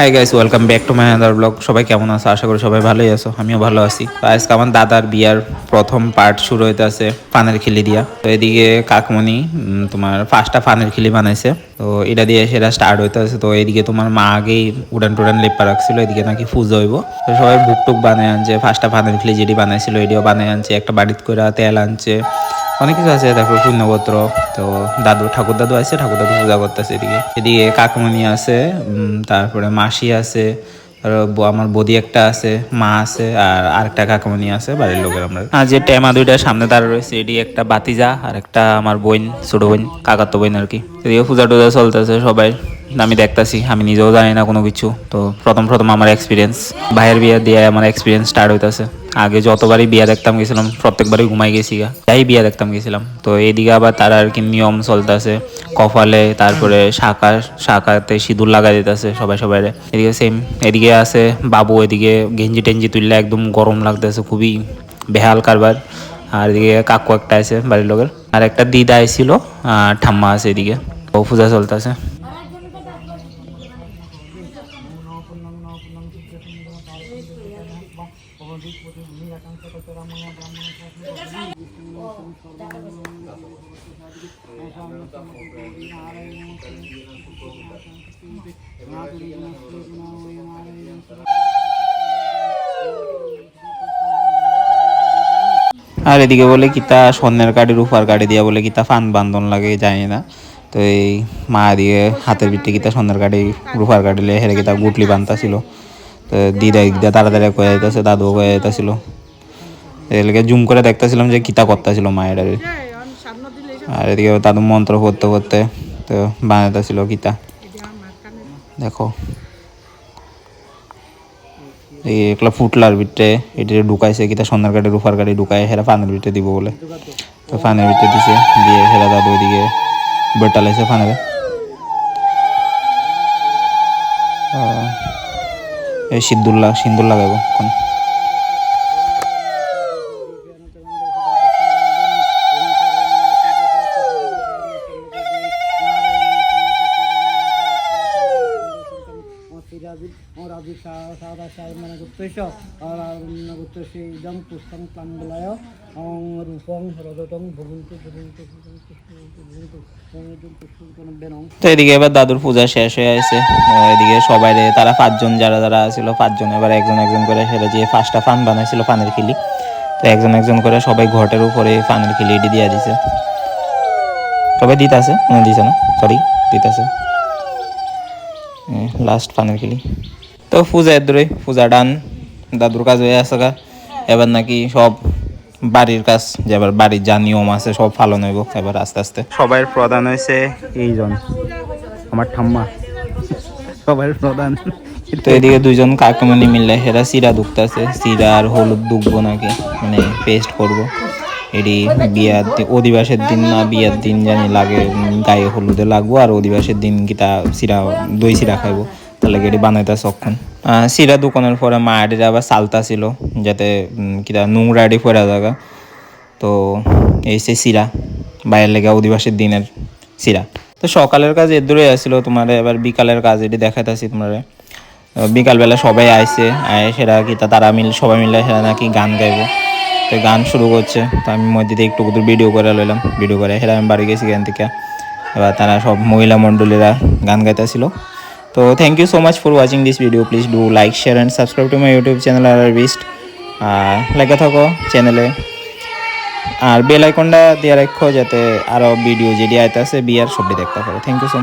Hi guys, welcome back to my other blog. সবাই কেমন আছো? আশা করি সবাই ভালোই আছো, আমিও ভালো আছি। তো আজকে আমার দাদার বিয়ার প্রথম পার্ট শুরু হইতে আছে ফানের খিলি দিয়া। তো এদিকে কাকমণি তোমার ফার্স্টটা ফানের খিলি বানাইছে, তো এটা দিয়ে সেটা স্টার্ট হইতে আছে। তো এদিকে তোমার মা আগেই উড়ান টুডান লেপা রাখছিল, এদিকে নাকি পুজো হইব। তো সবাই বুক টুক বানিয়ে আনছে, ফার্স্টটা ফানের খিলি যেটি বানাইছিল এটিও বানিয়ে আনছে, একটা বাড়িত করে তেল আনছে, অনেক কিছু আছে। তারপর পুণ্যপত্র, তো দাদু ঠাকুর দাদু আছে, ঠাকুর দাদু পূজা করতেছে। এদিকে এদিকে কাকমণি আছে, তারপরে মাসি আছে, আর আমার বদি একটা আছে, মা আছে, আর আরেকটা কাকামণি আছে বাড়ির লোকের। আমরা আর যে টেমা দুইটার সামনে দাঁড়া রয়েছে, এটি একটা বাতিজা আর একটা আমার বোন, ছোট বোন, কাকাতো বোন আর কি। এদিকে পূজা টুজা চলতেছে সবাই, আমি দেখতাছি, আমি নিজেও জানি না কোনো কিছু। তো প্রথম প্রথম আমার এক্সপিরিয়েন্স, ভাইয়ের বিয়ে দিয়ে আমার এক্সপিরিয়েন্স স্টার্ট হইতেছে। আগে যতবারই বিয়া দেখতাম গেছিলাম প্রত্যেকবারই ঘুমাই গেছি গা, যাই বিয়া দেখতাম গেছিলাম। তো এইদিকে আবার তার আর কি নিয়ম চলতেছে, কপালে তারপরে শাখাতে সিঁদুর লাগাই দিতেছে সবাই সবাই। এদিকে সেম, এদিকে আছে বাবু, এদিকে গেঞ্জি টেঞ্জি তুললে একদম গরম লাগতেছে, খুবই বেহাল কারবার। আর এদিকে কাকু একটা আছে বাড়ির লোকের, আর একটা দিদা আইছিল, আর ঠাম্মা আছে এদিকে। ও পূজা চলতেছে। আর এদিকে বলে কিতা স্বর্ণের কাঠি রূপার কাঠি দিয়া বলে কিতা ফান বান্ধন লাগে জানি না। তো এই মা দিয়ে হাতের ভিতরে কিতা স্বর্ণের কাঠি রূপার কাঠি লে হেরে কিতা গুটলি বানতাছিল। তো দিদা দিদা তাড়াতাড়ি কয়ে যাইতেছে, দাদুও কয়ে যাইতেছিল। এদিকে জুম করে দেখতেছিলাম যে কিতা করতেছিল মায়ের। আর এদিকে দাদু মন্ত্র পড়তে পড়তে তো বানাইতেছিল কিতা, দেখো এই একলা ফুটলার ভিতরে এটি ঢুকাইছে কিতা স্বর্ণের কাঠি রূপার কাঠি ঢুকায় হেরা ফানের ভিতরে দিব বলে। তো ফানের ভিতরে দিছে, দিয়ে হেরা দাদু ওইদিকে বেটালাইছে ফানের। এই সিন্দুর লাগাইব এখন। তো এদিকে এবার দাদুর পূজা শেষ হয়ে আছে। এদিকে সবাই তারা পাঁচজন যারা যারা ছিল, পাঁচজন এবার একজন একজন করে সেটা যে ফার্স্টটা ফান বানাইছিল ফানের খিলি, তো একজন একজন করে সবাই ঘটের উপরে ফানের খিলি এটি দিয়ে দিছে। সবাই দিতেছে, দিছে না, সরি দিতেছে লাস্ট ফানের খিলি। তো পূজা দূরে পূজা ডান, দাদুর কাজ হয়ে আসে গা। এবার নাকি সব বাড়ির কাজ, যে এবার বাড়ির যা নিয়ম আছে সব পালন হইব এবার আস্তে আস্তে। সবাই প্রধান হয়েছে এইজন, আমার ঠাম্মা সবাই প্রধান। তো এদিকে দুইজন কাকুমণি মিললে এরা সিরা দুখতেছে, সিরা আর হলুদ দুখবো নাকি, মানে পেস্ট করবো। এটি বিয়ার অধিবাসের দিন না বিয়ার দিন জানি লাগে, গায়ে হলুদে লাগবো, আর অধিবাসের দিন কিতা সিরা দই সিরা খাইবো, তাহলে এটি বানাইতে সক্ষণ। সিরা দোকানের পরে মা এটি আবার চালতা ছিল যাতে কিতা নোংরা এটি ফেরা জায়গা। তো এই সে সিরা বাইরের লেগে অধিবাসের দিনের সিরা। তো সকালের কাজ এর দূরে আসছিল, তোমার এবার বিকালের কাজ এটি দেখাইতেছি তোমার। বিকালবেলা সবাই আইসে, সেরা কিতা তারা সবাই মিলে সেরা নাকি গান গাইবো। তো গান শুরু করছে, তো আমি মধ্যে একটু ভিডিও করে লইলাম, ভিডিও করে সেরা আমি বাড়ি গেছি গান থেকে। এবার তারা সব মহিলা মণ্ডলীরা গান গাইতেছিল। তো thank you so much for watching this video, please do like share and subscribe to my YouTube channel আর বিস্ট। লেখা থাকো চ্যানেলে, আর বেল আইকনটা দিয়ে রাখো যাতে আরও ভিডিও যেটি আইতে আছে বিয়ার সবটি দেখতে পারো। Thank you so much.